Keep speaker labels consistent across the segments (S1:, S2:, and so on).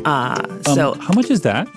S1: How much is that?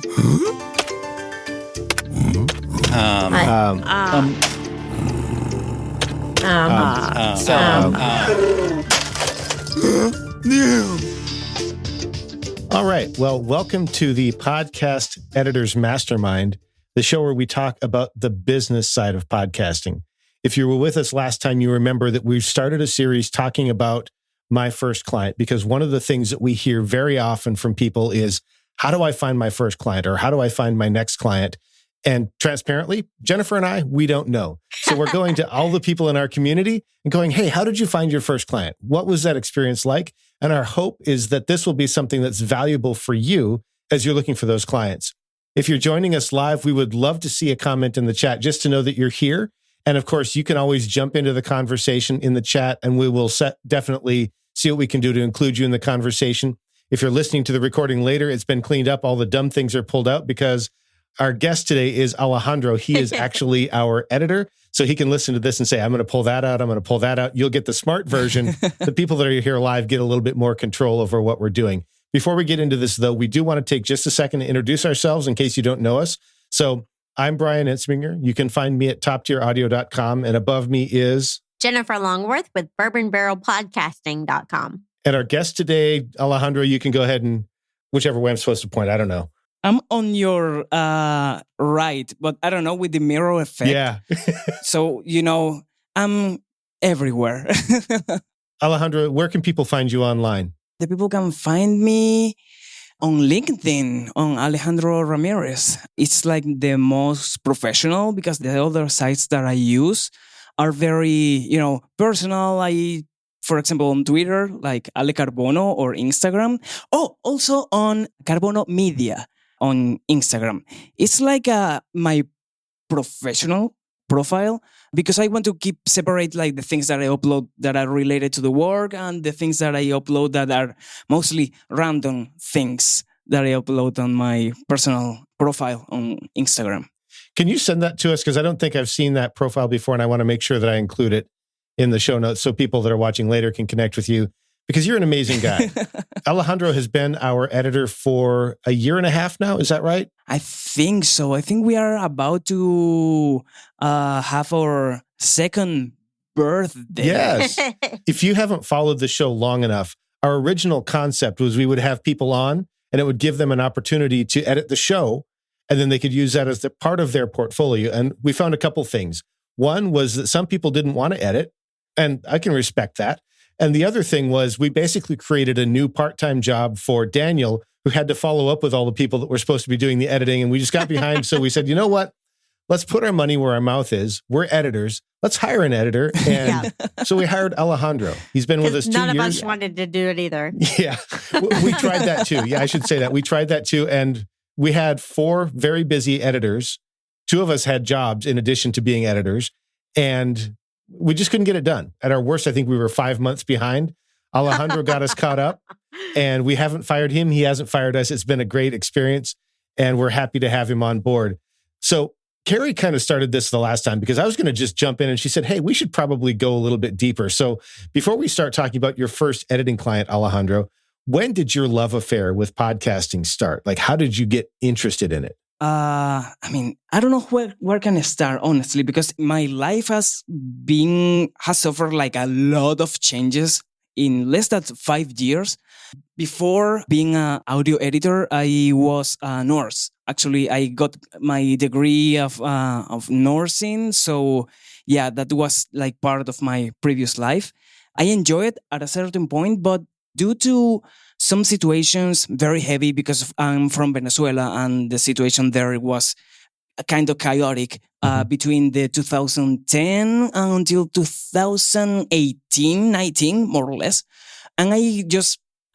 S2: All right. Well, welcome to the Podcast Editors Mastermind, the show where we talk about the business side of podcasting. If you were with us last time, you remember that we started a series talking about my first client, because one of the things that we hear very often from people is, how do I find my first client, or how do I find my next client? And transparently, Jennifer and I, we don't know. So we're going to all the people in our community and going, hey, how did you find your first client? What was that experience like? And our hope is that this will be something that's valuable for you as you're looking for those clients. If you're joining us live, we would love to see a comment in the chat just to know that you're here. And of course, you can always jump into the conversation in the chat, and we will definitely see what we can do to include you in the conversation. If you're listening to the recording later, it's been cleaned up. All the dumb things are pulled out because our guest today is Alejandro. He is actually our editor. So he can listen to this and say, I'm going to pull that out. I'm going to pull that out. You'll get the smart version. The people that are here live get a little bit more control over what we're doing. Before we get into this, though, we do want to take just a second to introduce ourselves in case you don't know us. So I'm Brian Ensminger. You can find me at toptieraudio.com. And above me is
S3: Jennifer Longworth with bourbonbarrelpodcasting.com.
S2: And our guest today, Alejandro, you can go ahead and whichever way I'm supposed to point. I don't know.
S4: I'm on your right, but I don't know, with the mirror effect.
S2: Yeah.
S4: So, I'm everywhere.
S2: Alejandro, where can people find you online?
S4: The people can find me on LinkedIn, on Alejandro Ramirez. It's like the most professional because the other sites that I use are very, personal. For example, on Twitter, like Ale Carbono, or Instagram. Oh, also on Carbono Media on Instagram. It's like my professional profile because I want to keep separate like the things that I upload that are related to the work and the things that I upload that are mostly random things that I upload on my personal profile on Instagram.
S2: Can you send that to us? Because I don't think I've seen that profile before, and I want to make sure that I include it in the show notes so people that are watching later can connect with you, because you're an amazing guy. Alejandro has been our editor for a year and a half now. Is that right?
S4: I think so. I think we are about to have our second birthday.
S2: Yes. If you haven't followed the show long enough, our original concept was we would have people on and it would give them an opportunity to edit the show, and then they could use that as the part of their portfolio. And we found a couple things. One was that some people didn't want to edit, and I can respect that. And the other thing was we basically created a new part-time job for Daniel, who had to follow up with all the people that were supposed to be doing the editing. And we just got behind. So we said, you know what? Let's put our money where our mouth is. We're editors. Let's hire an editor. And so we hired Alejandro. He's been with us 2 years.
S3: None of us wanted to do it either.
S2: Yeah, we tried that too. Yeah, I should say that. We tried that too. And we had 4 very busy editors. 2 of us had jobs in addition to being editors. And we just couldn't get it done. At our worst, I think we were 5 months behind. Alejandro got us caught up, and we haven't fired him. He hasn't fired us. It's been a great experience, and we're happy to have him on board. So Carrie kind of started this the last time because I was going to just jump in, and she said, hey, we should probably go a little bit deeper. So before we start talking about your first editing client, Alejandro, when did your love affair with podcasting start? Like, how did you get interested in it?
S4: I don't know where can I start, honestly, because my life has suffered like a lot of changes in less than 5 years. Before being an audio editor, I was a nurse. Actually, I got my degree of nursing. So yeah, that was like part of my previous life. I enjoyed it at a certain point, but due to some situations very heavy because I'm from Venezuela and the situation there was kind of chaotic between the 2010 until 2018, 19, more or less. And I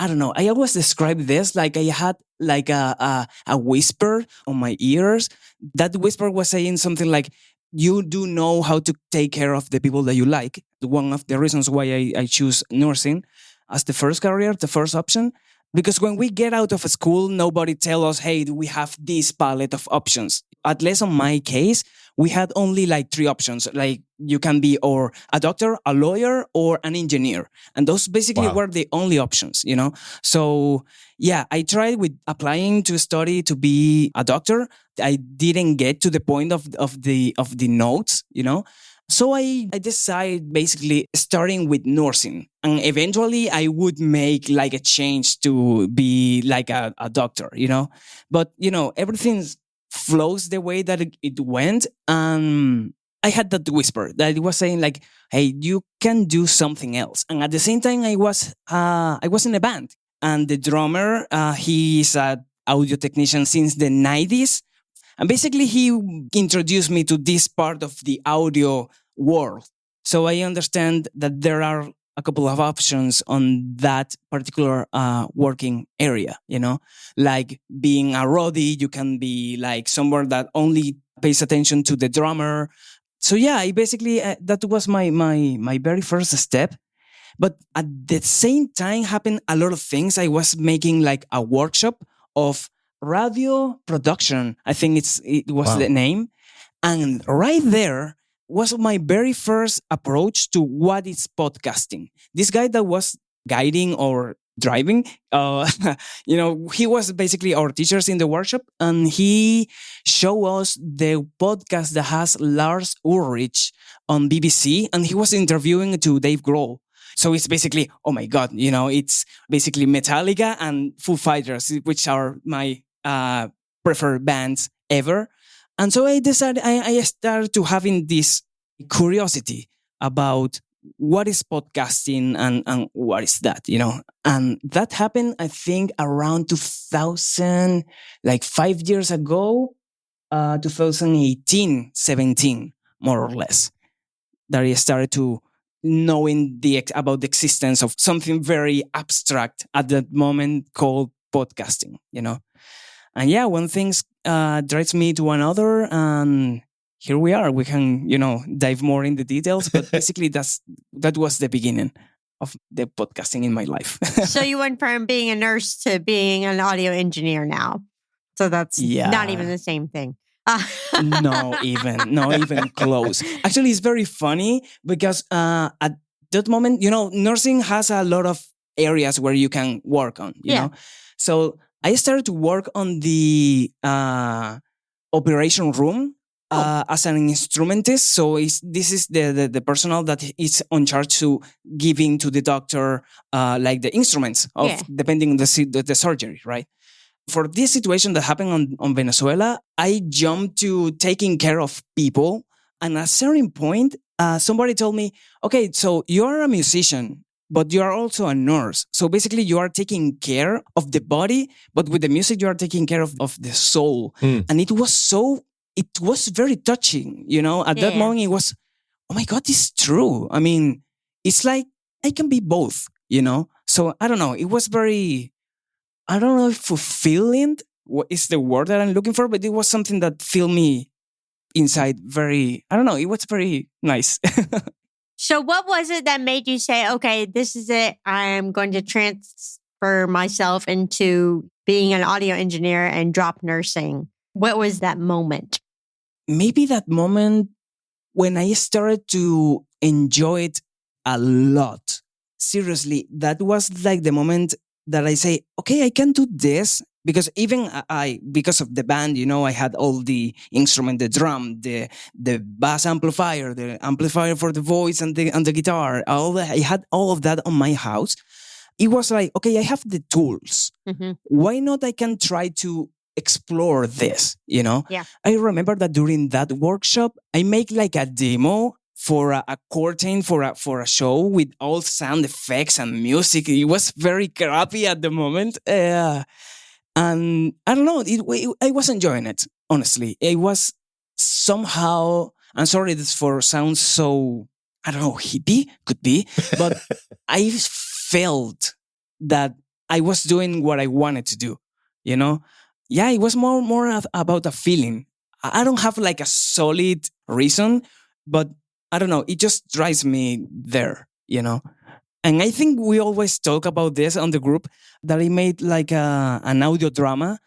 S4: don't know, I always describe this like I had like a whisper on my ears. That whisper was saying something like, you do know how to take care of the people that you like. One of the reasons why I choose nursing as the first career, the first option. Because when we get out of school, nobody tell us, hey, we have this palette of options. At least on my case, we had only like three options. Like you can be or a doctor, a lawyer, or an engineer. And those basically
S2: Wow.
S4: were the only options, you know? So yeah, I tried with applying to study to be a doctor. I didn't get to the point of the notes, you know? So I decided basically starting with nursing. And eventually I would make like a change to be like a doctor, you know? But, you know, everything flows the way that it went. And I had that whisper that it was saying like, hey, you can do something else. And at the same time, I was in a band. And the drummer, he is an audio technician since the 90s. And basically, he introduced me to this part of the audio world. So I understand that there are a couple of options on that particular working area, you know, like being a roadie, you can be like somewhere that only pays attention to the drummer. So yeah, I basically, that was my very first step. But at the same time, happened a lot of things. I was making like a workshop of radio production. I think it was
S2: Wow.
S4: the name. And right there was my very first approach to what is podcasting. This guy that was guiding or driving, he was basically our teachers in the workshop, and he showed us the podcast that has Lars Ulrich on BBC, and he was interviewing to Dave Grohl. So it's basically, oh my God, it's basically Metallica and Foo Fighters, which are my preferred bands ever. And so I decided, I started to having this curiosity about what is podcasting and what is that, And that happened, I think, around 2000, like 5 years ago, 2018, 17, more or less, that I started to knowing about the existence of something very abstract at that moment called podcasting, And yeah, one thing drives me to another, and here we are. We can, dive more in the details, but basically that was the beginning of the podcasting in my life.
S3: So you went from being a nurse to being an audio engineer now. So that's not even the same thing.
S4: not even close. Actually, it's very funny because at that moment, nursing has a lot of areas where you can work on, you know? So I started to work on the operation room as an instrumentist. So this is the personnel that is on charge to giving to the doctor like the instruments of depending on the surgery, right? For this situation that happened on Venezuela, I jumped to taking care of people. And at a certain point, somebody told me, okay, so you're a musician, but you are also a nurse. So basically you are taking care of the body, but with the music, you are taking care of the soul. And it was very touching, At that moment, it was, oh my God, it's true. I mean, it's like I can be both, So I don't know. It was very, I don't know if fulfilling what is the word that I'm looking for, but it was something that filled me inside very, I don't know, it was very nice.
S3: So what was it that made you say, okay, this is it. I'm going to transfer myself into being an audio engineer and drop nursing? What was that moment?
S4: Maybe that moment when I started to enjoy it a lot. Seriously, that was like the moment that I say, okay, I can do this. Because even because of the band, I had all the instrument, the drum, the bass amplifier, the amplifier for the voice and the guitar. I had all of that on my house. It was like, okay, I have the tools.
S3: Mm-hmm.
S4: Why not I can try to explore this,
S3: Yeah.
S4: I remember that during that workshop, I make like a demo for a curtain for a show with all sound effects and music. It was very crappy at the moment. And I don't know, I was enjoying it, honestly. It was somehow, I'm sorry this sounds so, I don't know, hippie, could be, but I felt that I was doing what I wanted to do, Yeah, it was more about a feeling. I don't have like a solid reason, but I don't know, it just drives me there, And I think we always talk about this on the group, that I made like an audio drama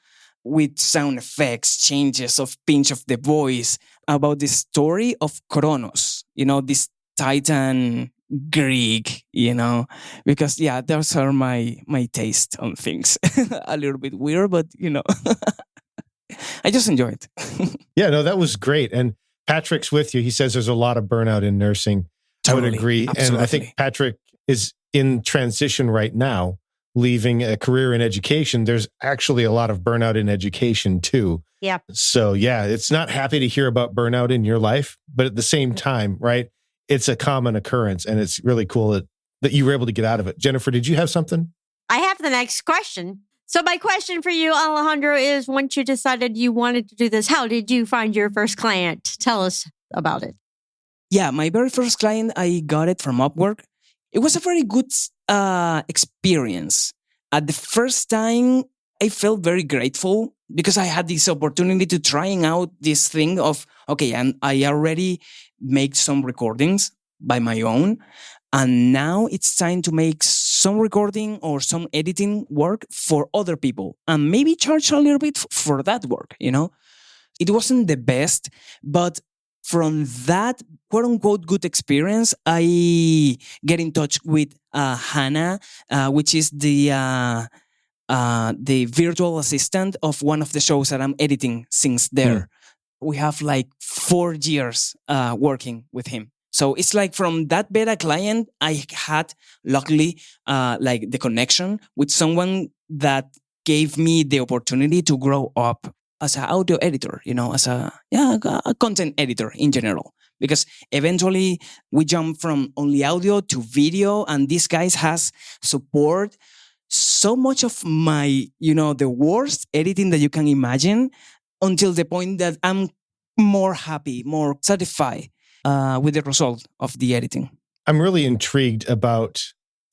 S4: with sound effects, changes of pitch of the voice, about the story of Kronos, this Titan Greek, because those are my taste on things. A little bit weird, but I just enjoy it.
S2: Yeah, no, that was great. And Patrick's with you. He says there's a lot of burnout in nursing.
S4: Totally,
S2: I would agree.
S4: absolutely.
S2: And I think Patrick is in transition right now, leaving a career in education. There's actually a lot of burnout in education too.
S3: Yeah.
S2: So yeah, it's not happy to hear about burnout in your life, but at the same time, right, it's a common occurrence, and it's really cool that you were able to get out of it. Jennifer, did you have something?
S3: I have the next question. So my question for you, Alejandro, is once you decided you wanted to do this, how did you find your first client? Tell us about it.
S4: Yeah, my very first client, I got it from Upwork. It was a very good experience. At the first time, I felt very grateful because I had this opportunity to trying out this thing of, okay, and I already make some recordings by my own. And now it's time to make some recording or some editing work for other people and maybe charge a little bit for that work, It wasn't the best, but from that quote unquote good experience, I get in touch with Hannah, which is the virtual assistant of one of the shows that I'm editing since there. We have like 4 years working with him. So it's like from that beta client, I had luckily like the connection with someone that gave me the opportunity to grow up as an audio editor, as a content editor in general. Because eventually we jump from only audio to video, and these guys has support so much of my, the worst editing that you can imagine, until the point that I'm more happy, more satisfied with the result of the editing.
S2: I'm really intrigued about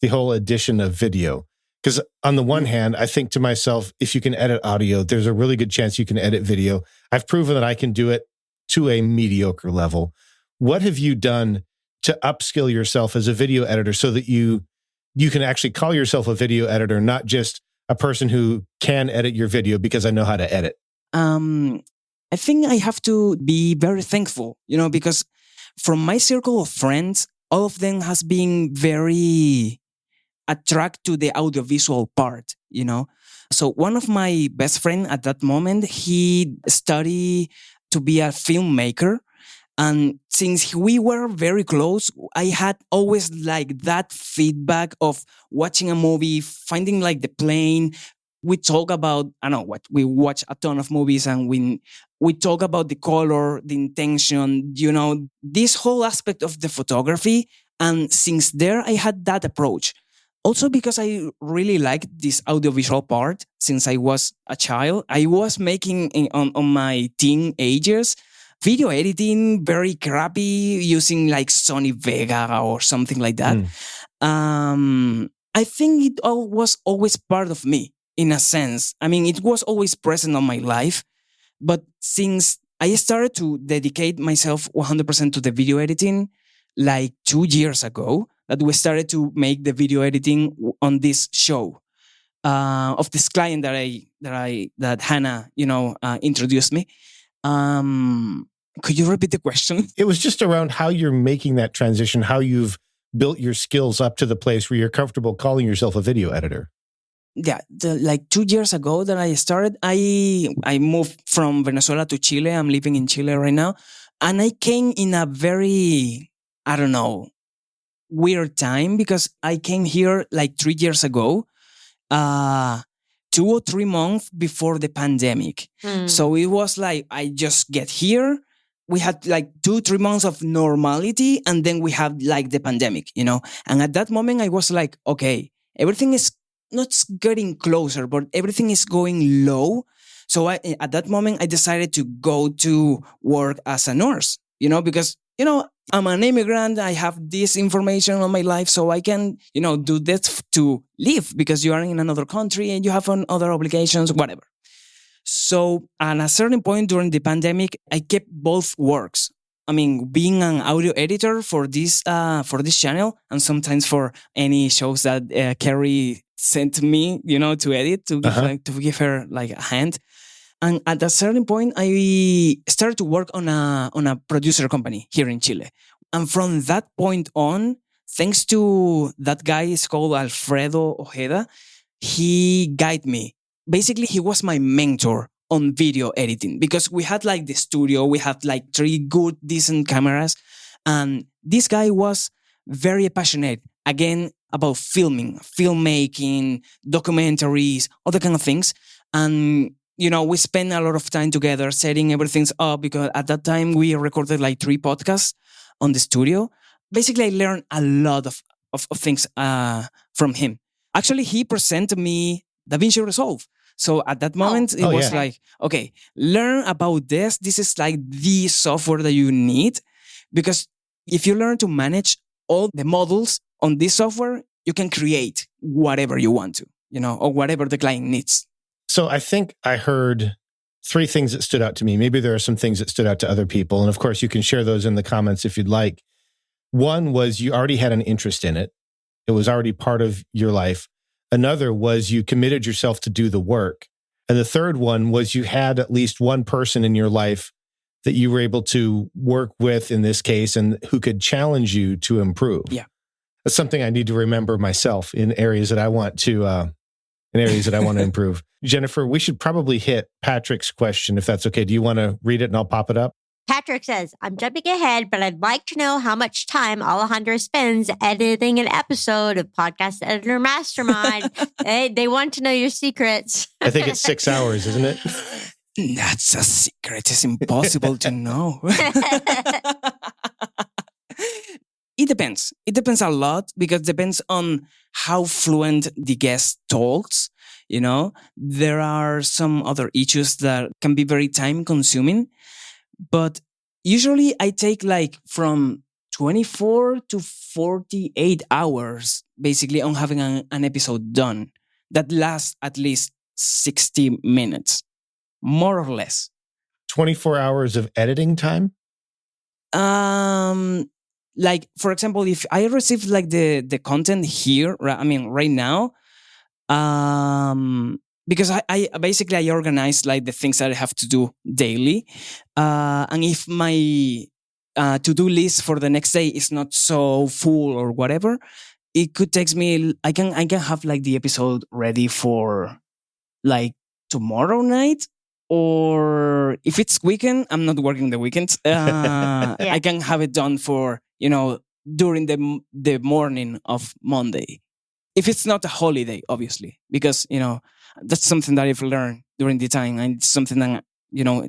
S2: the whole addition of video. Because on the one hand, I think to myself, if you can edit audio, there's a really good chance you can edit video. I've proven that I can do it to a mediocre level. What have you done to upskill yourself as a video editor so that you can actually call yourself a video editor, not just a person who can edit your video because I know how to edit?
S4: I think I have to be very thankful, because from my circle of friends, all of them has been very attracted to the audiovisual part, So one of my best friend at that moment, he studied to be a filmmaker. And since we were very close, I had always like that feedback of watching a movie, finding like the plane. We talk about, we watch a ton of movies, and we talk about the color, the intention, this whole aspect of the photography. And since there, I had that approach. Also because I really liked this audiovisual part since I was a child. I was making on my teenagers video editing very crappy using like Sony Vega or something like that. I think it all was always part of me in a sense. I mean, it was always present on my life. But since I started to dedicate myself 100% to the video editing, like 2 years ago, that we started to make the video editing on this show of this client that Hannah, introduced me. Could you repeat the question?
S2: It was just around how you're making that transition, how you've built your skills up to the place where you're comfortable calling yourself a video editor.
S4: Yeah, like 2 years ago that I started, I moved from Venezuela to Chile. I'm living in Chile right now. And I came in a very, weird time, because I came here like 3 years ago, 2 or 3 months before the pandemic. So it was like, I just get here. We had like 2-3 months of normality, and then we have like the pandemic, And at that moment I was like, okay, everything is not getting closer, but everything is going low. So at that moment I decided to go to work as a nurse, because, I'm an immigrant. I have this information on my life, so I can, do this to live, because you are in another country and you have other obligations, whatever. So at a certain point during the pandemic, I kept both works. being an audio editor for this channel, and sometimes for any shows that Carrie sent me, to edit, to give her like a hand. And at a certain point, I started to work on a producer company here in Chile. And from that point on, thanks to that guy, is called Alfredo Ojeda, he guided me. Basically, he was my mentor on video editing, because we had like the studio, we had like 3 good, decent cameras. And this guy was very passionate, again, about filmmaking, documentaries, all the kind of things. And, we spent a lot of time together setting everything up, because at that time we recorded like 3 podcasts on the studio. Basically, I learned a lot of things from him. Actually, he presented me DaVinci Resolve. So at that moment, it was like, okay, learn about this. This is like the software that you need, because if you learn to manage all the models on this software, you can create whatever you want to, or whatever the client needs.
S2: So I think I heard 3 things that stood out to me. Maybe there are some things that stood out to other people. And of course, you can share those in the comments if you'd like. One was you already had an interest in it. It was already part of your life. Another was you committed yourself to do the work. And the third one was you had at least one person in your life that you were able to work with in this case, and who could challenge you to improve.
S4: Yeah.
S2: That's something I need to remember myself in areas that I want to improve. Jennifer, we should probably hit Patrick's question, if that's okay. Do you want to read it and I'll pop it up?
S3: Patrick says, I'm jumping ahead, but I'd like to know how much time Alejandro spends editing an episode of Podcast Editor Mastermind. They want to know your secrets.
S2: I think it's 6 hours, isn't it?
S4: That's a secret. It's impossible to know. It depends. It depends a lot, because it depends on how fluent the guest talks. There are some other issues that can be very time consuming. But usually I take like from 24 to 48 hours, basically, on having an episode done that lasts at least 60 minutes, more or less.
S2: 24 hours of editing time?
S4: Like, for example, if I receive like the content here, right now, because I basically organize like the things that I have to do daily. And if my to-do list for the next day is not so full or whatever, it could take me, I can have like the episode ready for like tomorrow night. Or if it's weekend, I'm not working the weekends. I can have it done for, during the morning of Monday. If it's not a holiday, obviously, because, that's something that I've learned during the time. And it's something that,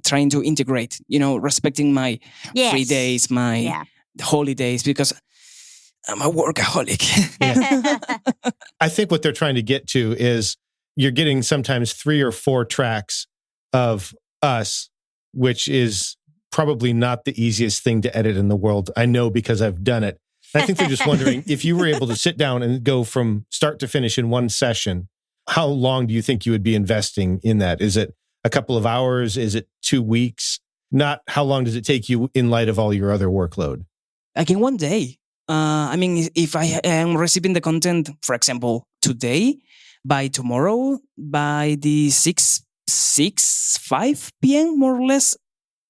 S4: trying to integrate, respecting my free days, my holidays, because I'm a workaholic.
S2: I think what they're trying to get to is you're getting sometimes 3 or 4 tracks of us, which is probably not the easiest thing to edit in the world. I know, because I've done it. I think they're just wondering, if you were able to sit down and go from start to finish in one session, how long do you think you would be investing in that? Is it a couple of hours? Is it 2 weeks? Not how long does it take you in light of all your other workload?
S4: Like in one day. If I am receiving the content, for example, today, by tomorrow, by the 5 p.m., more or less,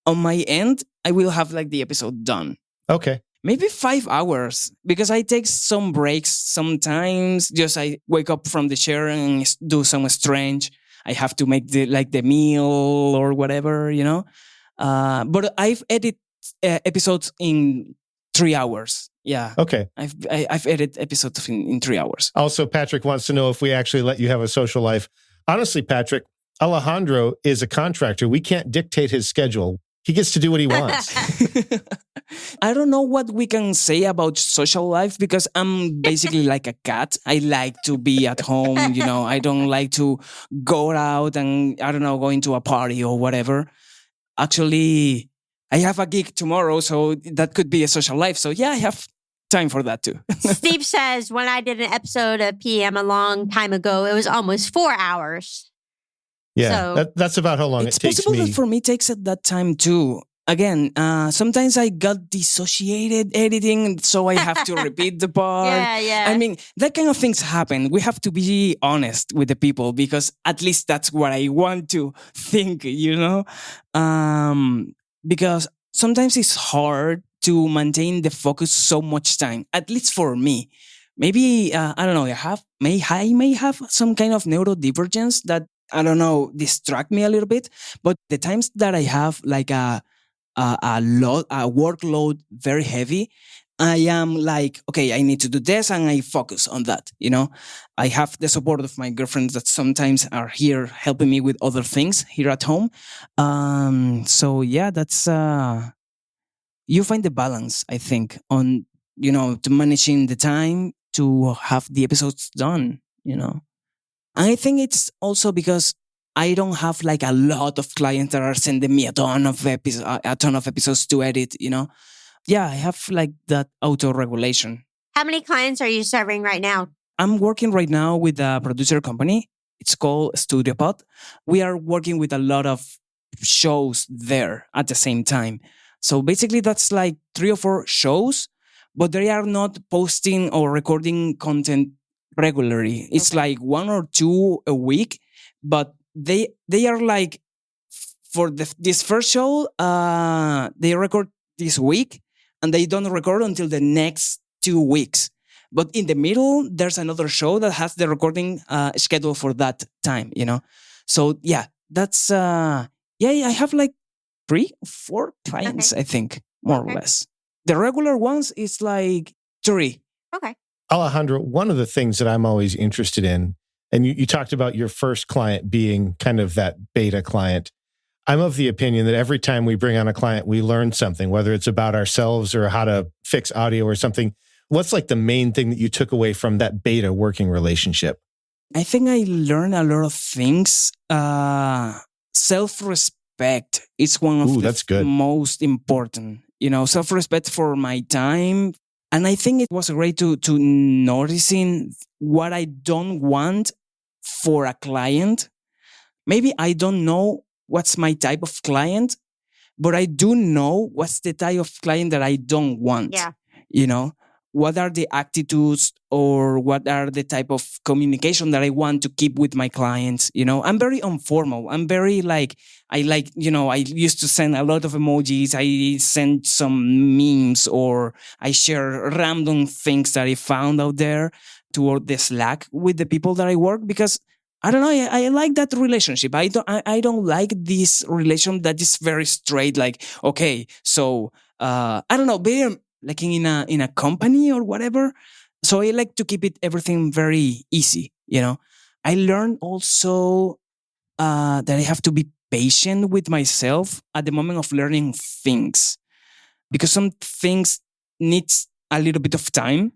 S4: on my end, I will have like the episode done.
S2: Okay.
S4: Maybe 5 hours, because I take some breaks sometimes. Just I wake up from the chair and do some stretch. I have to make the meal or whatever, But I've edited episodes in 3 hours. Yeah.
S2: Okay.
S4: I've edited episodes in 3 hours.
S2: Also, Patrick wants to know if we actually let you have a social life. Honestly, Patrick, Alejandro is a contractor. We can't dictate his schedule. He gets to do what he wants.
S4: I don't know what we can say about social life, because I'm basically like a cat. I like to be at home, I don't like to go out and, go into a party or whatever. Actually, I have a gig tomorrow, so that could be a social life. So yeah, I have time for that too.
S3: Steve says, when I did an episode of PM a long time ago, it was almost 4 hours.
S2: Yeah, so that's about how long it takes me.
S4: It's possible that for me it takes at that time too. again, sometimes I got dissociated editing, so I have to repeat the part.
S3: Yeah.
S4: I mean, that kind of things happen. We have to be honest with the people because at least that's what I want to think, because sometimes it's hard to maintain the focus so much time, at least for me. Maybe, I don't know, I may have some kind of neurodivergence that, I don't know, distract me a little bit. But the times that I have like a workload very heavy, I am like, okay, I need to do this, and I focus on that. I have the support of my girlfriends that sometimes are here helping me with other things here at home. So yeah, that's you find the balance, I think, on to managing the time to have the episodes done. And I think it's also because I don't have like a lot of clients that are sending me a ton of episodes to edit. Yeah, I have like that auto regulation.
S3: How many clients are you serving right now?
S4: I'm working right now with a producer company. It's called StudioPod. We are working with a lot of shows there at the same time. So basically that's like 3 or 4 shows, but they are not posting or recording content regularly. It's like 1 or 2 a week, but they are like, for this first show, they record this week and they don't record until the next 2 weeks. But in the middle, there's another show that has the recording schedule for that time, So yeah, that's, I have like 3 or 4 clients, I think, more or less. The regular ones is like 3.
S3: Okay.
S2: Alejandro, one of the things that I'm always interested in, and you talked about your first client being kind of that beta client. I'm of the opinion that every time we bring on a client, we learn something, whether it's about ourselves or how to fix audio or something. What's like the main thing that you took away from that beta working relationship?
S4: I think I learned a lot of things. Self-respect is one of the most important. Self-respect for my time. And I think it was great to noticing what I don't want for a client. Maybe I don't know what's my type of client, but I do know what's the type of client that I don't want.
S3: Yeah.
S4: What are the attitudes or what are the type of communication that I want to keep with my clients? I'm very informal. I'm very I used to send a lot of emojis. I send some memes or I share random things that I found out there toward the Slack with the people that I work because I don't know. I like that relationship. I don't like this relation that is very straight. Like, okay, so I don't know, very like in a company or whatever. So I like to keep everything very easy. I learned also that I have to be patient with myself at the moment of learning things, because some things needs a little bit of time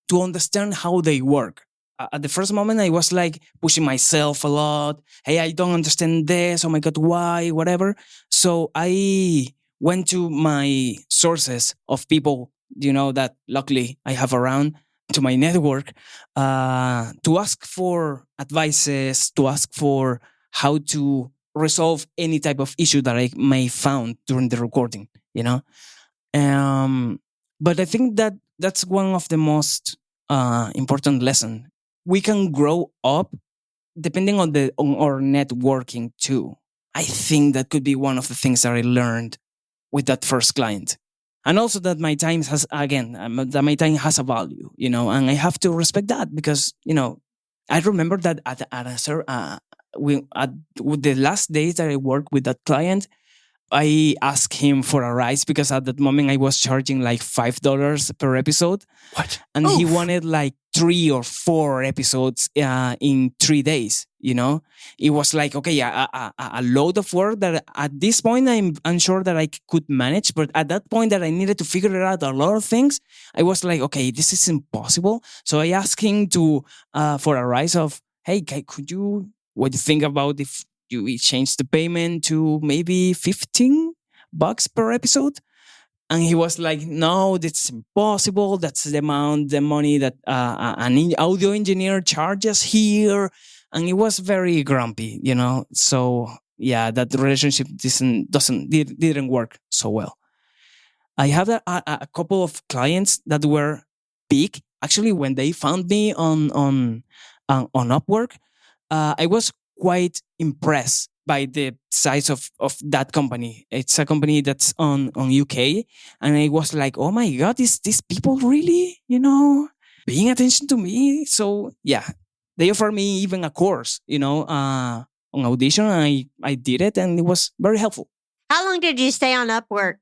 S4: to understand how they work. At the first moment, I was like pushing myself a lot. Hey, I don't understand this. Oh my God, why? Whatever. So I went to my sources of people, that luckily I have around, to my network, to ask for advices, to ask for how to resolve any type of issue that I may found during the recording, But I think that that's one of the most important lessons. We can grow up depending on our networking too. I think that could be one of the things that I learned with that first client. And also that my time has a value, and I have to respect that because, I remember that with the last days that I worked with that client, I asked him for a rise because at that moment I was charging like $5 per episode.
S2: What?
S4: And he wanted like 3 or 4 episodes in 3 days. It was like, okay, a load of work that at this point I'm unsure that I could manage. But at that point that I needed to figure out a lot of things, I was like, okay, this is impossible. So I asked him for a rise of, hey, what do you think about if we change the payment to maybe $15 per episode? And he was like, no, that's impossible. That's the money that an audio engineer charges here. And he was very grumpy, So that relationship didn't work so well. I have a couple of clients that were big. Actually, when they found me on Upwork, I was quite impressed by the size of that company. It's a company that's on UK, and I was like, oh my god, is these people really paying attention to me? So yeah, they offered me even a course, on Audition. And I did it, and it was very helpful.
S3: How long did you stay on Upwork?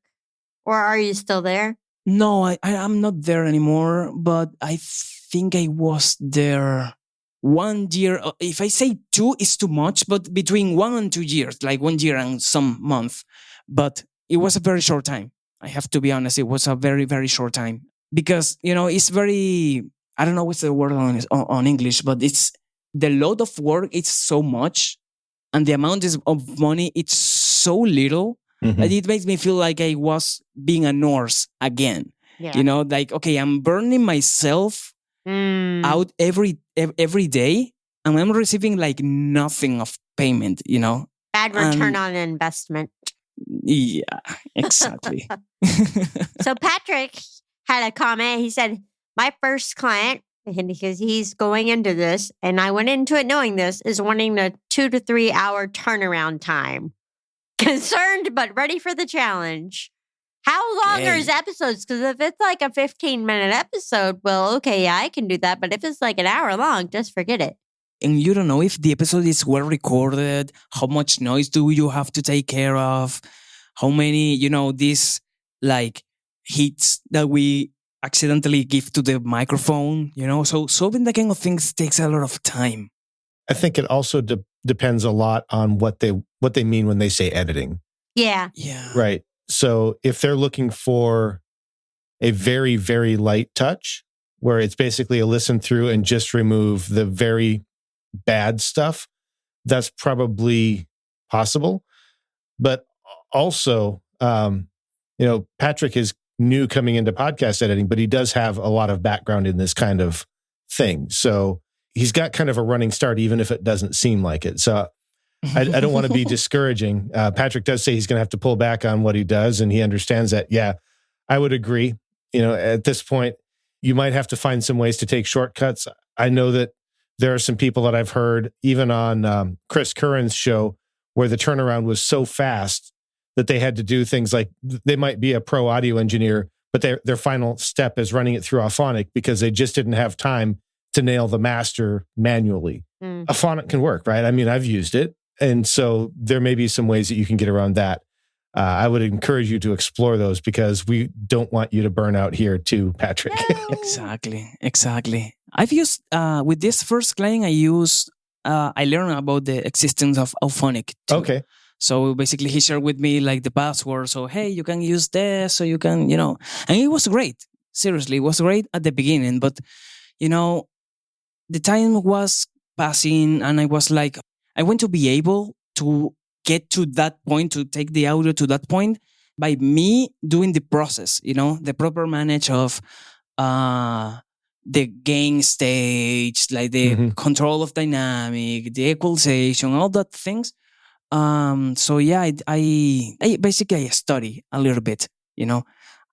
S3: Or are you still there?
S4: No, I'm not there anymore, but I think I was there 1 year. If I say 2, it's too much, but between 1 and 2 years, like 1 year and some month. But it was a very short time. I have to be honest, it was a very, very short time. Because, it's very, I don't know what's the word on English, but it's the load of work, it's so much. And the amount of money, it's so little.
S2: Mm-hmm.
S4: It makes me feel like I was being a nurse again.
S3: Yeah.
S4: Like, okay, I'm burning myself out every day, and I'm receiving like nothing of payment,
S3: Bad return on investment.
S4: Yeah, exactly.
S3: So Patrick had a comment. He said, my first client, because he's going into this, and I went into it knowing this, is wanting a 2 to 3 hour turnaround time. Concerned, but ready for the challenge. How long are his episodes? Because if it's like a 15-minute episode, well, okay, yeah, I can do that. But if it's like an hour long, just forget it.
S4: And you don't know if the episode is well recorded, how much noise do you have to take care of, how many, these like hits that we accidentally give to the microphone, So solving that kind of things takes a lot of time.
S2: I think it also depends a lot on what they mean when they say editing.
S3: Yeah.
S2: Right. So if they're looking for a very, very light touch, where it's basically a listen through and just remove the very bad stuff, that's probably possible. But also, Patrick is new coming into podcast editing, but he does have a lot of background in this kind of thing. So he's got kind of a running start, even if it doesn't seem like it. So I don't want to be discouraging. Patrick does say he's going to have to pull back on what he does, and he understands that. Yeah, I would agree. At this point, you might have to find some ways to take shortcuts. I know that there are some people that I've heard, even on Chris Curran's show, where the turnaround was so fast that they had to do things like they might be a pro audio engineer, but their final step is running it through Auphonic because they just didn't have time to nail the master manually. Auphonic can work, right? I mean, I've used it. And so there may be some ways that you can get around that. I would encourage you to explore those because we don't want you to burn out here too, Patrick.
S4: Exactly. I've used, with this first client, I learned about the existence of Auphonic too.
S2: Okay.
S4: So basically he shared with me like the password. So, hey, you can use this. So you can, and it was great. Seriously, it was great at the beginning. But, the time was passing and I was like, I want to be able to get to that point, to take the audio to that point by me doing the process, the proper manage of the gain stage, like the control of dynamic, the equalization, all that things. So yeah, I basically study a little bit,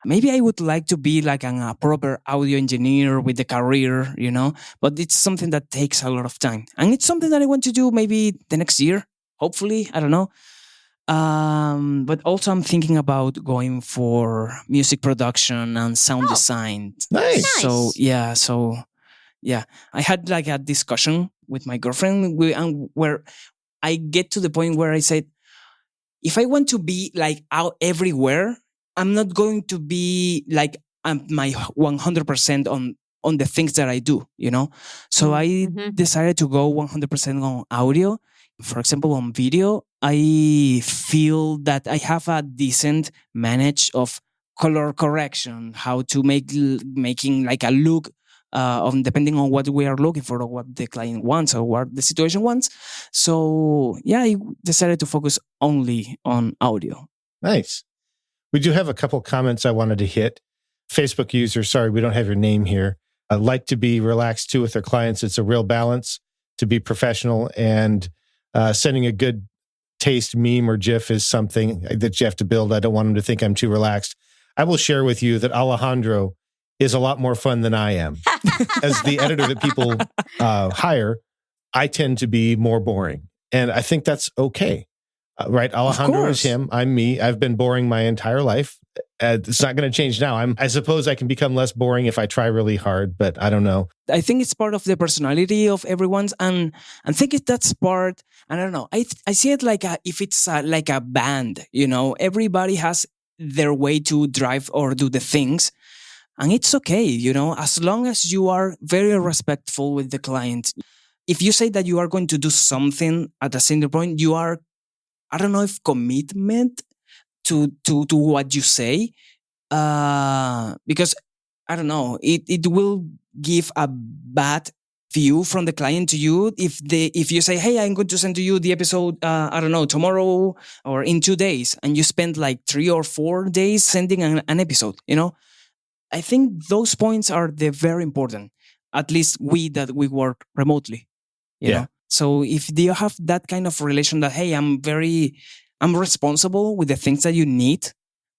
S4: Maybe I would like to be like a proper audio engineer with a career, but it's something that takes a lot of time. And it's something that I want to do maybe the next year, hopefully, I don't know. But also I'm thinking about going for music production and sound design.
S2: Nice.
S4: So yeah, I had like a discussion with my girlfriend where I get to the point where I said, if I want to be like out everywhere, I'm not going to be like my 100% on the things that I do, So I decided to go 100% on audio. For example, on video, I feel that I have a decent manage of color correction, how to making like a look depending on what we are looking for or what the client wants or what the situation wants. So yeah, I decided to focus only on audio.
S2: Nice. We do have a couple comments I wanted to hit. Facebook user, sorry, we don't have your name here. Like to be relaxed too with their clients. It's a real balance to be professional and sending a good taste meme or GIF is something that you have to build. I don't want them to think I'm too relaxed. I will share with you that Alejandro is a lot more fun than I am. As the editor that people hire, I tend to be more boring. And I think that's okay. Right? Alejandro is him. I'm me. I've been boring my entire life. It's not going to change now. I suppose I can become less boring if I try really hard, but I don't know.
S4: I think it's part of the personality of everyone's, and I think that's part. And I don't know. I see it like if it's like a band. Everybody has their way to drive or do the things, and it's okay. As long as you are very respectful with the client. If you say that you are going to do something at a single point, you are, I don't know if commitment to what you say, because I don't know, it will give a bad view from the client to you if you say, hey, I'm going to send to you the episode, I don't know, tomorrow or in 2 days, and you spend like 3 or 4 days sending an episode. I think those points are the very important. At least we work remotely. You know? So if you have that kind of relation that, hey, I'm responsible with the things that you need,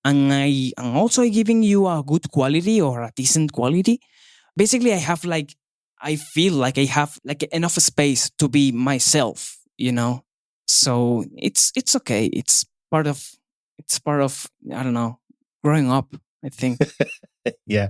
S4: and I'm also giving you a good quality or a decent quality. Basically, I feel like I have like enough space to be myself, So it's okay. It's part of I don't know, growing up, I think.
S2: Yeah.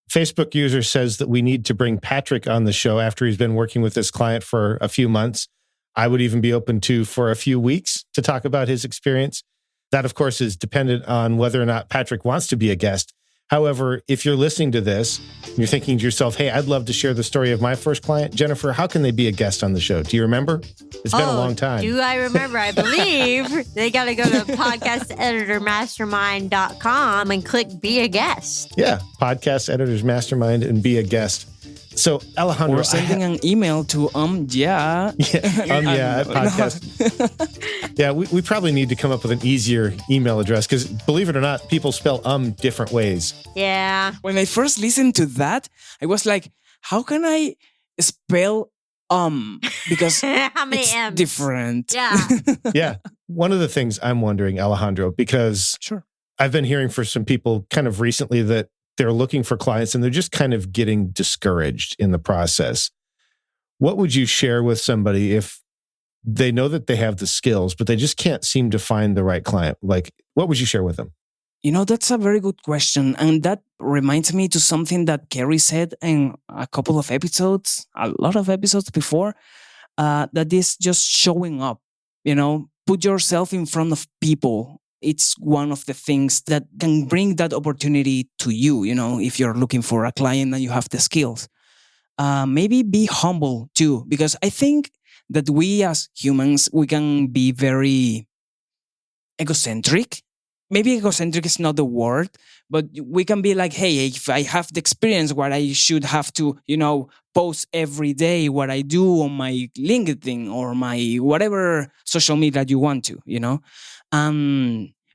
S2: Facebook user says that we need to bring Patrick on the show after he's been working with this client for a few months. I would even be open to for a few weeks to talk about his experience. That, of course, is dependent on whether or not Patrick wants to be a guest. However, if you're listening to this, and you're thinking to yourself, hey, I'd love to share the story of my first client. Jennifer, how can they be a guest on the show? Do you remember? It's been a long time.
S3: Do I remember? I believe they got to go to podcasteditormastermind.com and click Be a Guest.
S2: Yeah, Podcast Editors Mastermind and Be a Guest. So, Alejandro,
S4: or sending an email to at
S2: podcast. Yeah, we probably need to come up with an easier email address because, believe it or not, people spell different ways.
S3: Yeah.
S4: When I first listened to that, I was like, how can I spell because
S3: how many
S4: it's
S3: M's?
S4: Different.
S3: Yeah.
S2: Yeah. One of the things I'm wondering, Alejandro, because I've been hearing for some people kind of recently that they're looking for clients and they're just kind of getting discouraged in the process. What would you share with somebody if they know that they have the skills, but they just can't seem to find the right client? Like, what would you share with them?
S4: That's a very good question. And that reminds me to something that Kerry said in a couple of episodes, a lot of episodes before, that is just showing up, put yourself in front of people. It's one of the things that can bring that opportunity to you, if you're looking for a client and you have the skills. Maybe be humble too, because I think that we as humans, we can be very egocentric. Maybe egocentric is not the word, but we can be like, hey, if I have the experience where I should have to, post every day what I do on my LinkedIn or my whatever social media you want to,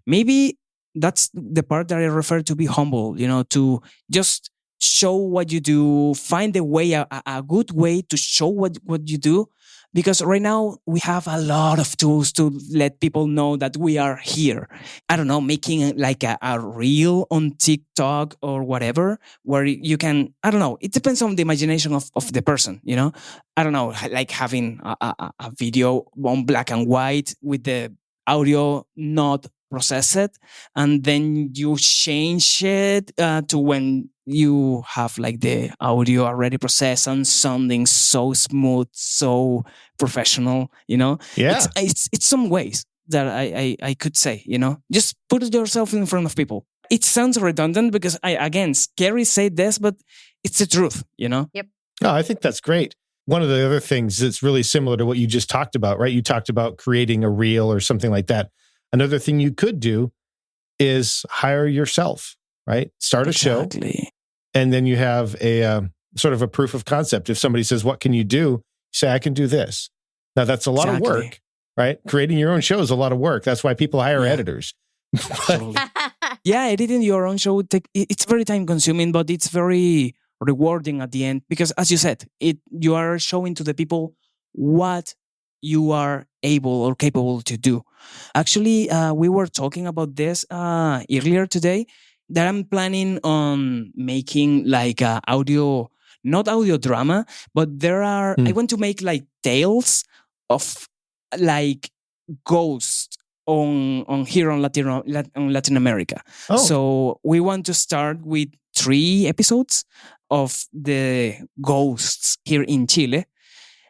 S4: maybe that's the part that I refer to be humble, to just show what you do, find a way, a good way to show what you do. Because right now we have a lot of tools to let people know that we are here. I don't know, making like a reel on TikTok or whatever, where you can, I don't know, it depends on the imagination of the person, I don't know, like having a video on black and white with the audio not processed, and then you change it to when you have like the audio already processed and sounding so smooth, so professional,
S2: Yeah.
S4: It's some ways that I could say, just put yourself in front of people. It sounds redundant because again, Kerry said this, but it's the truth,
S3: Yep.
S2: No, I think that's great. One of the other things that's really similar to what you just talked about, right? You talked about creating a reel or something like that. Another thing you could do is hire yourself, right? Start a show, and then you have a sort of a proof of concept. If somebody says, what can you do? You say, I can do this. Now, that's a lot of work, right? Creating your own show is a lot of work. That's why people hire editors.
S4: Yeah, editing your own show, it's very time consuming, but it's very rewarding at the end. Because as you said, you are showing to the people what you are able or capable to do. Actually, we were talking about this earlier today, that I'm planning on making like audio, not audio drama, but I want to make like tales of like ghosts on here on Latin America.
S2: Oh.
S4: So we want to start with 3 episodes of the ghosts here in Chile.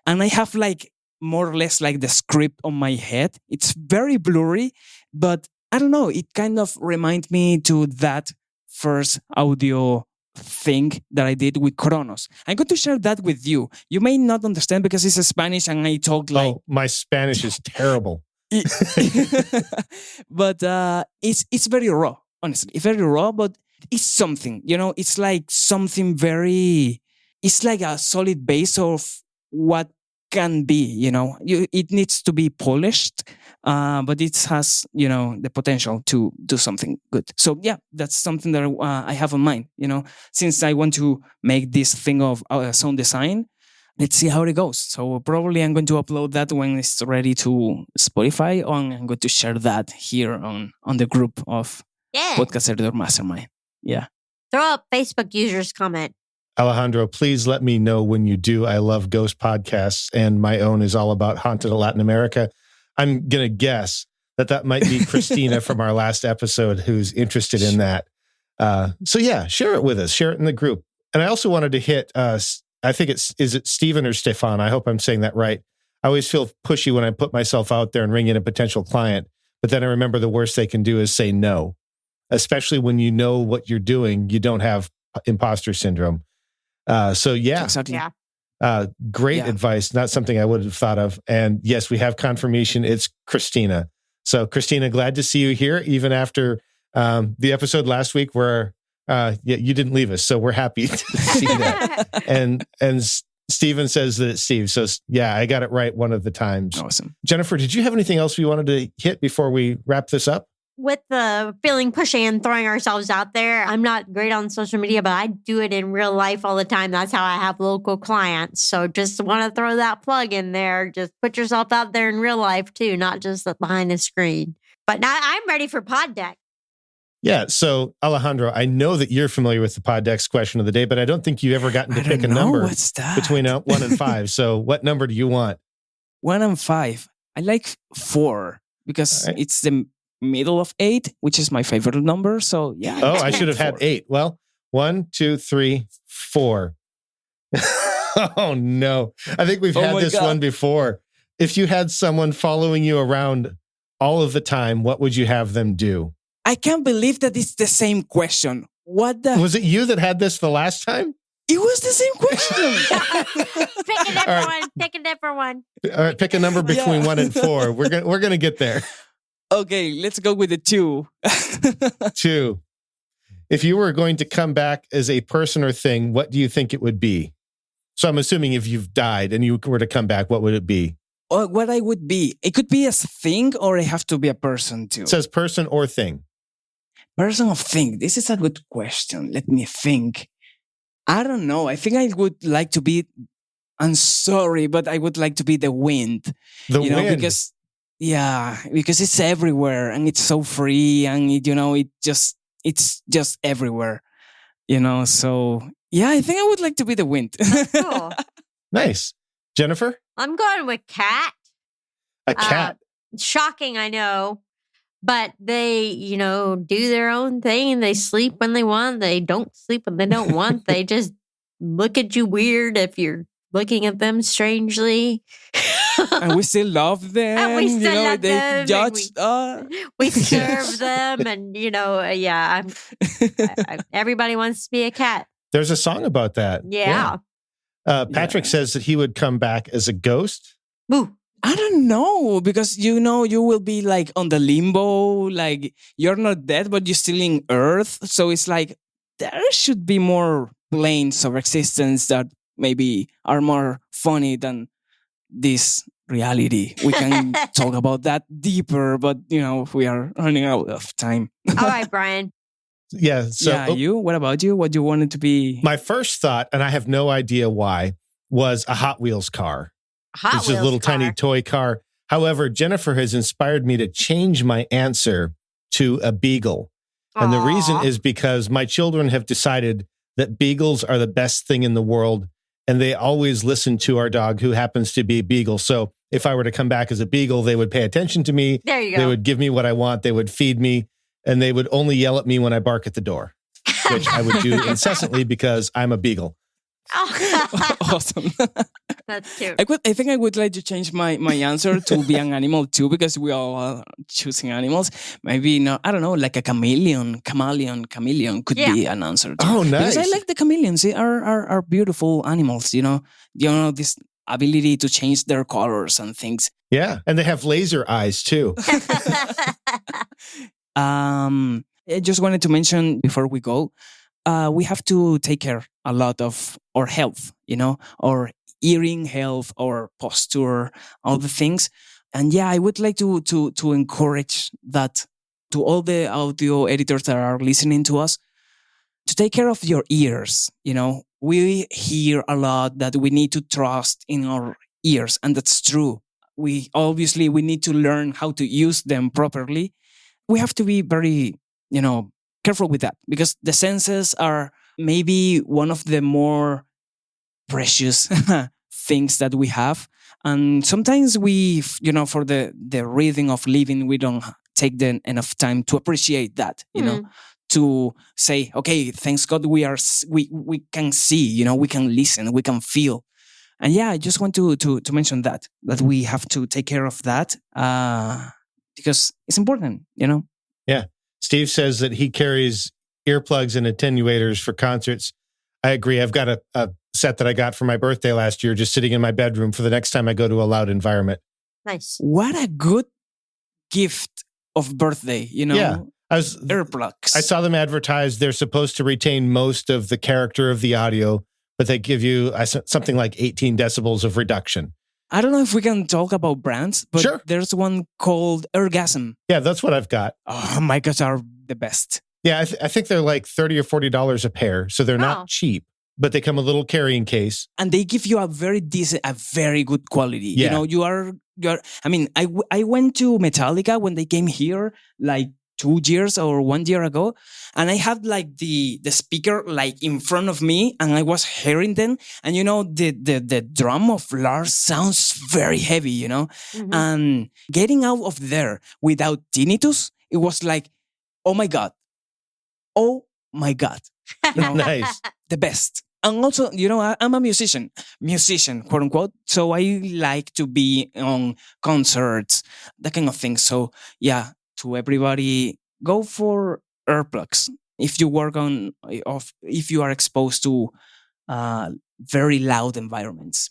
S4: And I have like more or less like the script on my head. It's very blurry, but I don't know. It kind of reminds me to that first audio thing that I did with Kronos. I'm going to share that with you. You may not understand because it's Spanish and I talk like...
S2: Oh, my Spanish is terrible.
S4: But it's very raw, honestly. It's very raw, but it's something, it's like something very... It's like a solid base of what can be, it needs to be polished, but it has, the potential to do something good. So yeah, that's something that I have in mind, since I want to make this thing of sound design. Let's see how it goes. So probably I'm going to upload that when it's ready to Spotify, and I'm going to share that here on the group of Podcast Editor Mastermind. Yeah.
S3: Throw up Facebook users comment.
S2: Alejandro, please let me know when you do. I love ghost podcasts, and my own is all about haunted Latin America. I'm going to guess that might be Christina from our last episode who's interested in that. So yeah, share it with us. Share it in the group. And I also wanted to hit, I think is it Steven or Stefan? I hope I'm saying that right. I always feel pushy when I put myself out there and ring in a potential client, but then I remember the worst they can do is say no, especially when you know what you're doing. You don't have imposter syndrome. So yeah,
S4: exactly.
S2: Great advice. Not something I would have thought of. And yes, we have confirmation. It's Christina. So Christina, glad to see you here, even after the episode last week where you didn't leave us. So we're happy to see that. And Steven says that it's Steve. So yeah, I got it right one of the times.
S4: Awesome.
S2: Jennifer, did you have anything else you wanted to hit before we wrap this up?
S3: With the feeling pushy and throwing ourselves out there, I'm not great on social media, but I do it in real life all the time. That's how I have local clients. So just want to throw that plug in there. Just put yourself out there in real life too, not just behind the screen. But now I'm ready for Pod Deck.
S2: Yeah. So Alejandro, I know that you're familiar with the Pod Deck's question of the day, but I don't think you've ever gotten to pick a number between 1 and 5. So what number do you want?
S4: 1 and 5. I like 4 because it's the middle of 8, which is my favorite number. So yeah.
S2: Oh, I should have had 8. Well, 1, 2, 3, 4. Oh no. I think we've had this one before. If you had someone following you around all of the time, what would you have them do?
S4: I can't believe that it's the same question. What the...
S2: Was it you that had this the last time?
S4: It was the same question.
S3: Pick a different one. Pick a different one.
S2: All right, pick a number between 1 and 4. We're gonna get there.
S4: Okay, let's go with the 2.
S2: 2. If you were going to come back as a person or thing, what do you think it would be? So I'm assuming if you've died and you were to come back, what would it be?
S4: What I would be? It could be a thing, or it have to be a person too.
S2: It says person or thing.
S4: Person or thing. This is a good question. Let me think. I don't know. I think I would like to be... I'm sorry, but I would like to be the wind.
S2: The wind?
S4: Because it's everywhere and it's so free and, it's just everywhere, So, yeah, I think I would like to be the wind.
S3: Cool.
S2: Nice. Jennifer?
S3: I'm going with cat.
S2: A cat?
S3: Shocking, I know. But they, do their own thing. They sleep when they want. They don't sleep when they don't want. They just look at you weird if you're looking at them strangely.
S4: And we still love them.
S3: And we still love
S4: they
S3: them.
S4: Judge
S3: we serve them. And, everybody wants to be a cat.
S2: There's a song about that.
S3: Yeah.
S2: Patrick says that he would come back as a ghost.
S3: Boo.
S4: I don't know, because you will be like on the limbo, like you're not dead, but you're still in Earth. So it's like there should be more planes of existence that maybe are more funny than this reality. We can talk about that deeper, but we are running out of time.
S3: All right, Brian.
S2: Yeah. So
S4: you? What about you? What you wanted to be?
S2: My first thought, and I have no idea why, was a Hot Wheels car. It's a little tiny toy car. However, Jennifer has inspired me to change my answer to a beagle. And the reason is because my children have decided that beagles are the best thing in the world. And they always listen to our dog, who happens to be a beagle. So if I were to come back as a beagle, they would pay attention to me.
S3: There you go.
S2: They would give me what I want. They would feed me. And they would only yell at me when I bark at the door, which I would do incessantly because I'm a beagle.
S4: Awesome.
S3: That's cute.
S4: I think I would like to change my answer to be an animal too, because we all are choosing animals. Maybe not, I don't know, like a chameleon could be an answer too.
S2: Oh, nice.
S4: Because I like the chameleons. They are beautiful animals, this ability to change their colors and things.
S2: Yeah. And they have laser eyes too.
S4: I just wanted to mention before we go, we have to take care a lot of our health, our hearing health, our posture, all the things. And yeah, I would like to encourage that to all the audio editors that are listening to us, to take care of your ears. We hear a lot that we need to trust in our ears, and that's true. We need to learn how to use them properly. We have to be very, careful with that, because the senses are maybe one of the more precious things that we have. And sometimes we, for the rhythm of living, we don't take enough time to appreciate that, to say, okay, thanks God we can see, we can listen, we can feel. And yeah, I just want to mention that we have to take care of that because it's important,
S2: Yeah. Steve says that he carries earplugs and attenuators for concerts. I agree. I've got a set that I got for my birthday last year, just sitting in my bedroom for the next time I go to a loud environment.
S3: Nice.
S4: What a good gift of birthday,
S2: Yeah.
S4: Earplugs.
S2: I saw them advertised. They're supposed to retain most of the character of the audio, but they give you something like 18 decibels of reduction.
S4: I don't know if we can talk about brands, but
S2: sure.
S4: There's one called Orgasm.
S2: Yeah, that's what I've got.
S4: Oh my gosh, are the best.
S2: Yeah, I think they're like $30 or $40 a pair, so they're not cheap, but they come a little carrying case.
S4: And they give you a very good quality.
S2: Yeah.
S4: You are. I mean, I went to Metallica when they came here, like 2 years or 1 year ago, and I had like the speaker like in front of me, and I was hearing them, and the drum of Lars sounds very very heavy,
S3: Mm-hmm.
S4: And getting out of there without tinnitus, it was like, oh my god,
S2: Nice.
S4: the best. And also, I'm a musician, quote unquote. So I like to be on concerts, that kind of thing. So yeah, to everybody, go for earplugs if you if you are exposed to very loud environments.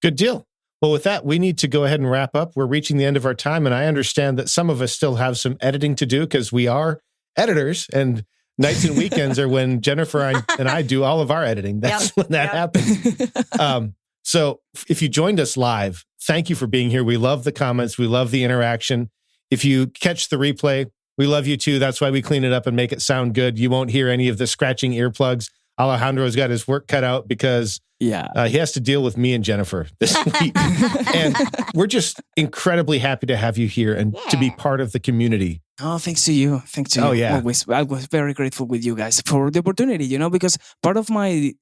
S2: Good deal. Well, with that, we need to go ahead and wrap up. We're reaching the end of our time, and I understand that some of us still have some editing to do because we are editors, and nights and weekends are when Jennifer and I do all of our editing. That's when that happens. So if you joined us live, thank you for being here. We love the comments. We love the interaction. If you catch the replay, we love you too. That's why we clean it up and make it sound good. You won't hear any of the scratching earplugs. Alejandro's got his work cut out because he has to deal with me and Jennifer this week. And we're just incredibly happy to have you here and to be part of the community.
S4: Oh, thanks to you.
S2: Oh, yeah.
S4: Always. I was very grateful with you guys for the opportunity, because part of my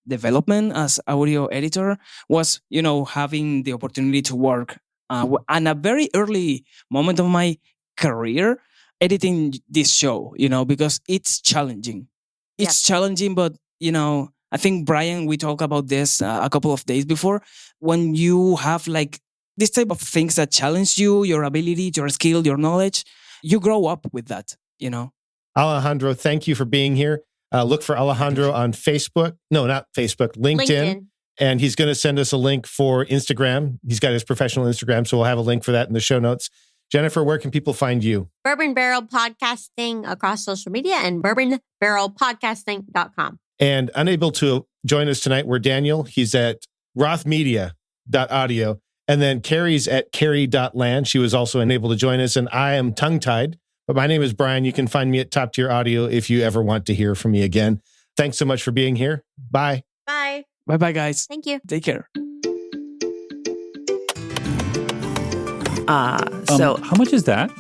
S4: development as audio editor was, having the opportunity to work on a very early moment of my career, editing this show, because it's challenging. It's challenging, but, I think, Brian, we talked about this a couple of days before. When you have like this type of things that challenge you, your ability, your skill, your knowledge, you grow up with that,
S2: Alejandro, thank you for being here. Look for Alejandro on Facebook. No, not Facebook, LinkedIn. And he's going to send us a link for Instagram. He's got his professional Instagram, so we'll have a link for that in the show notes. Jennifer, where can people find you?
S3: Bourbon Barrel Podcasting across social media and bourbonbarrelpodcasting.com.
S2: And unable to join us tonight, we're Daniel. He's at rothmedia.audio. And then Carrie's at carrie.land. She was also unable to join us. And I am tongue-tied. But my name is Brian. You can find me at Top Tier Audio if you ever want to hear from me again. Thanks so much for being here. Bye.
S3: Bye.
S4: Bye-bye, guys.
S3: Thank you.
S4: Take care.
S1: So how much is that?